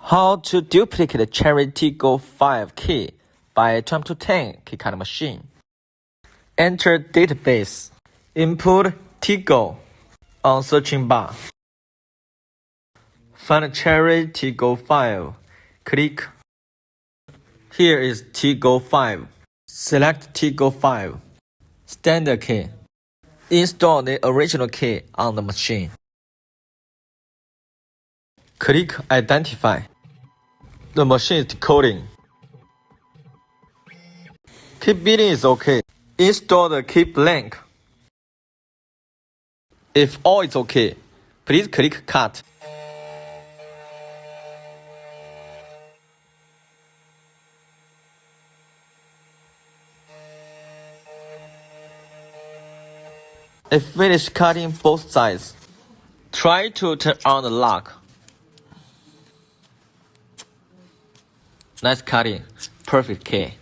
How to duplicate the Chery Tiggo 5 key by 2m2tank key cutting machine. Enter database. Input Tiggo on searching bar. Find Chery Tiggo 5. Click. Here is Tiggo 5. Select Tiggo 5. Standard key. Install the original key on the machine. Click Identify. The machine is decoding. Key binding is OK. Install the key blank. If all is OK, please click Cut. If finish cutting both sides, try to turn on the lock. Nice cutting. Perfect key.